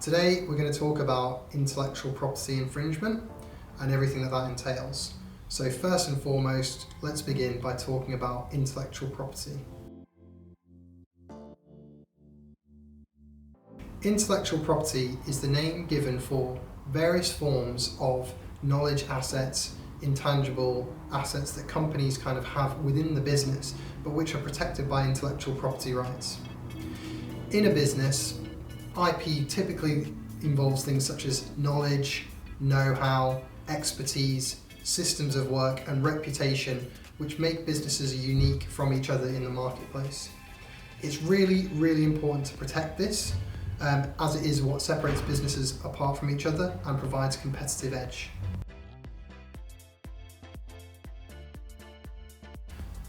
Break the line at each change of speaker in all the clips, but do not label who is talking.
Today we're going to talk about intellectual property infringement and everything that entails. So first and foremost, let's begin by talking about intellectual property. Intellectual property is the name given for various forms of knowledge assets, intangible assets that companies kind of have within the business, but which are protected by intellectual property rights. In a business, IP typically involves things such as knowledge, know-how, expertise, systems of work and reputation, which make businesses unique from each other in the marketplace. It's really, really important to protect this, as it is what separates businesses apart from each other and provides competitive edge.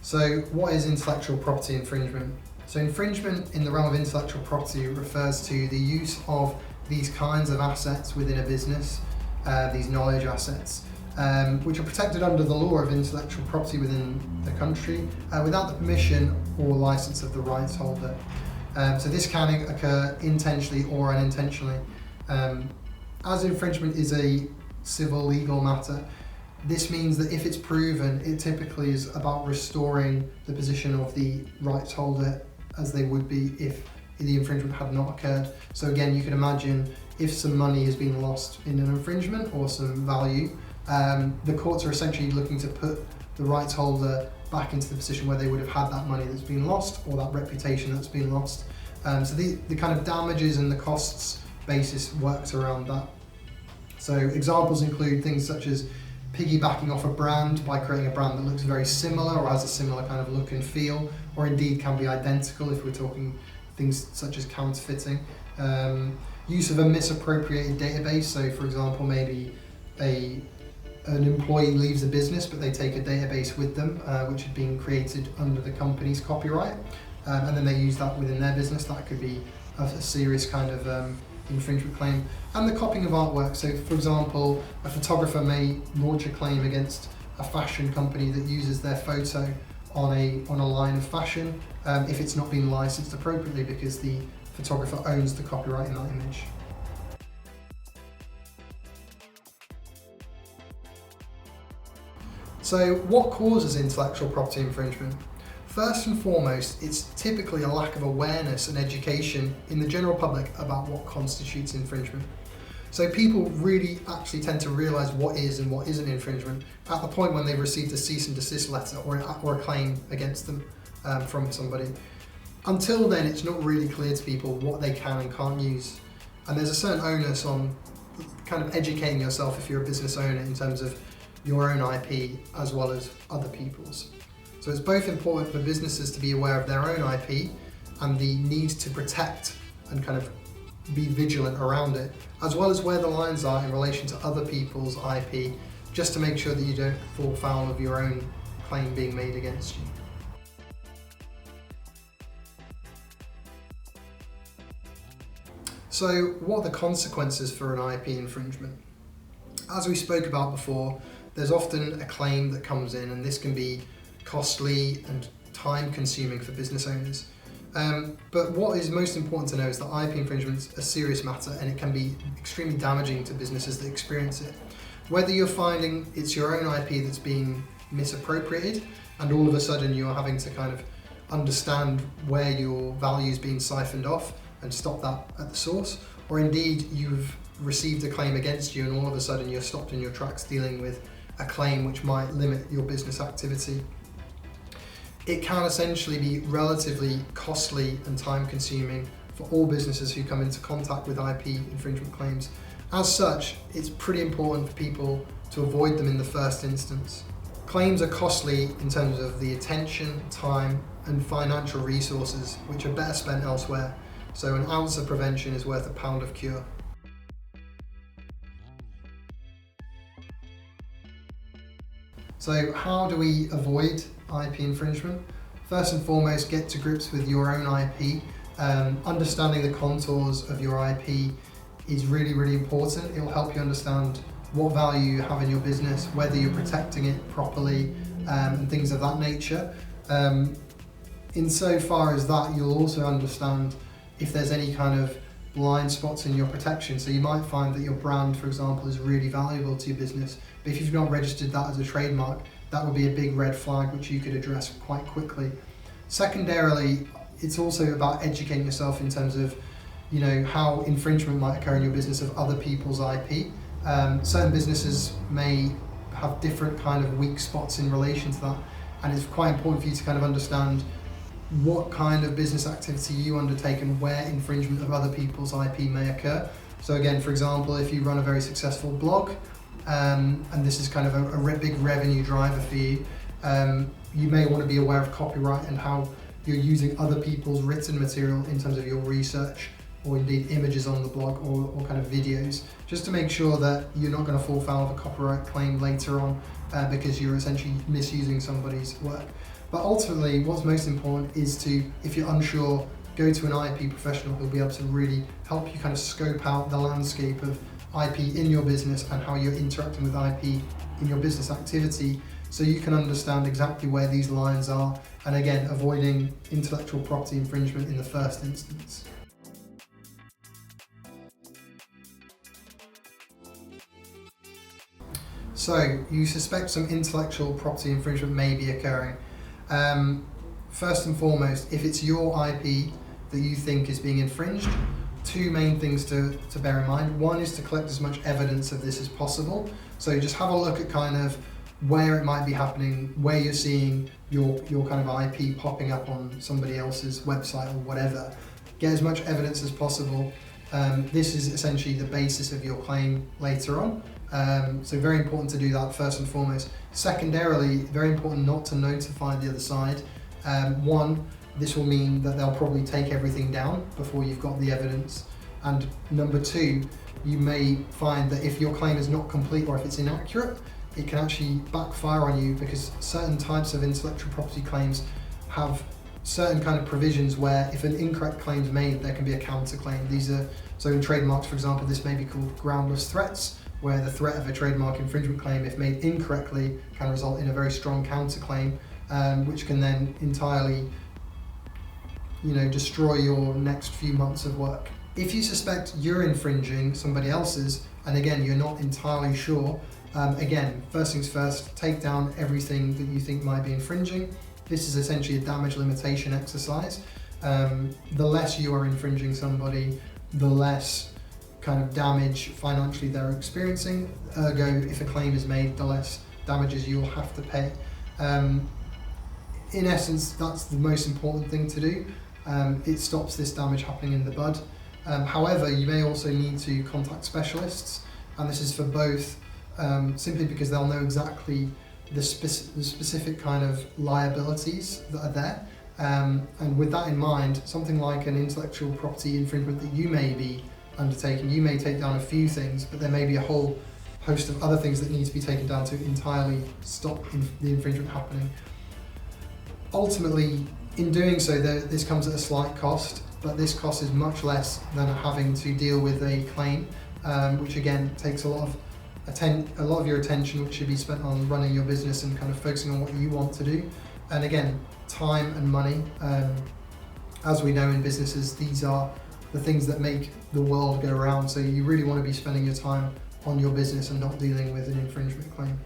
So what is intellectual property infringement? So infringement in the realm of intellectual property refers to the use of these kinds of assets within a business, these knowledge assets, which are protected under the law of intellectual property within the country without the permission or license of the rights holder. So this can occur intentionally or unintentionally. As infringement is a civil legal matter, this means that if it's proven, it typically is about restoring the position of the rights holder as they would be if the infringement had not occurred. So again, you can imagine if some money has been lost in an infringement or some value, the courts are essentially looking to put the rights holder back into the position where they would have had that money that's been lost or that reputation that's been lost. So the kind of damages and the costs basis works around that. So examples include things such as piggybacking off a brand by creating a brand that looks very similar or has a similar kind of look and feel, or indeed can be identical if we're talking things such as counterfeiting. Use of a misappropriated database, so for example maybe an employee leaves a business but they take a database with them which had been created under the company's copyright, and then they use that within their business. That could be a serious kind of infringement claim. And the copying of artwork, so for example a photographer may launch a claim against a fashion company that uses their photo on a line of fashion if it's not been licensed appropriately because the photographer owns the copyright in that image. So what causes intellectual property infringement? First and foremost, it's typically a lack of awareness and education in the general public about what constitutes infringement. So people really actually tend to realise what is and what isn't infringement at the point when they've received a cease and desist letter or a claim against them from somebody. Until then, it's not really clear to people what they can and can't use. And there's a certain onus on kind of educating yourself if you're a business owner in terms of your own IP as well as other people's. So it's both important for businesses to be aware of their own IP and the need to protect and kind of be vigilant around it, as well as where the lines are in relation to other people's IP, just to make sure that you don't fall foul of your own claim being made against you. So what are the consequences for an IP infringement? As we spoke about before, there's often a claim that comes in, and this can be costly and time consuming for business owners. But what is most important to know is that IP infringement is a serious matter and it can be extremely damaging to businesses that experience it. Whether you're finding it's your own IP that's being misappropriated and all of a sudden you're having to kind of understand where your value is being siphoned off and stop that at the source, or indeed you've received a claim against you and all of a sudden you're stopped in your tracks dealing with a claim which might limit your business activity. It can essentially be relatively costly and time consuming for all businesses who come into contact with IP infringement claims. As such, it's pretty important for people to avoid them in the first instance. Claims are costly in terms of the attention, time and financial resources which are better spent elsewhere. So an ounce of prevention is worth a pound of cure. So how do we avoid IP infringement? First and foremost, get to grips with your own IP. Understanding the contours of your IP is really, really important. It will help you understand what value you have in your business, whether you're protecting it properly, and things of that nature. Insofar as that, you'll also understand if there's any kind of blind spots in your protection. So you might find that your brand, for example, is really valuable to your business, but if you've not registered that as a trademark, that would be a big red flag which you could address quite quickly. Secondarily, it's also about educating yourself in terms of, you know, how infringement might occur in your business of other people's IP. Certain businesses may have different kind of weak spots in relation to that, and it's quite important for you to kind of understand what kind of business activity you undertake and where infringement of other people's IP may occur. So again, for example, if you run a very successful blog, and this is kind of a big revenue driver for you, you may want to be aware of copyright and how you're using other people's written material in terms of your research, or indeed images on the blog, or kind of videos, just to make sure that you're not going to fall foul of a copyright claim later on because you're essentially misusing somebody's work. But ultimately, what's most important is to, if you're unsure, go to an IP professional who'll be able to really help you kind of scope out the landscape of IP in your business and how you're interacting with IP in your business activity, so you can understand exactly where these lines are, and again, avoiding intellectual property infringement in the first instance. So, you suspect some intellectual property infringement may be occurring. First and foremost, if it's your IP that you think is being infringed, two main things to bear in mind. One is to collect as much evidence of this as possible. So just have a look at kind of where it might be happening, where you're seeing your kind of IP popping up on somebody else's website or whatever. Get as much evidence as possible. This is essentially the basis of your claim later on. So very important to do that first and foremost. Secondarily, very important not to notify the other side. One, this will mean that they'll probably take everything down before you've got the evidence. And number two, you may find that if your claim is not complete or if it's inaccurate, it can actually backfire on you, because certain types of intellectual property claims have certain kind of provisions where if an incorrect claim is made, there can be a counterclaim. These are, so in trademarks, for example, this may be called groundless threats, where the threat of a trademark infringement claim, if made incorrectly, can result in a very strong counterclaim, which can then entirely, destroy your next few months of work. If you suspect you're infringing somebody else's, and again, you're not entirely sure, again, first things first, take down everything that you think might be infringing. This is essentially a damage limitation exercise. The less you are infringing somebody, the less kind of damage financially they're experiencing. Ergo, if a claim is made, the less damages you'll have to pay. In essence, that's the most important thing to do. It stops this damage happening in the bud. However, you may also need to contact specialists, and this is for both, simply because they'll know exactly the specific kind of liabilities that are there. And with that in mind, something like an intellectual property infringement that you may be undertaking, you may take down a few things, but there may be a whole host of other things that need to be taken down to entirely stop the infringement happening. Ultimately, in doing so, this comes at a slight cost, but this cost is much less than having to deal with a claim, which again takes a lot of your attention, which should be spent on running your business and kind of focusing on what you want to do. And again, time and money. As we know in businesses, these are the things that make the world go round. So you really want to be spending your time on your business and not dealing with an infringement claim.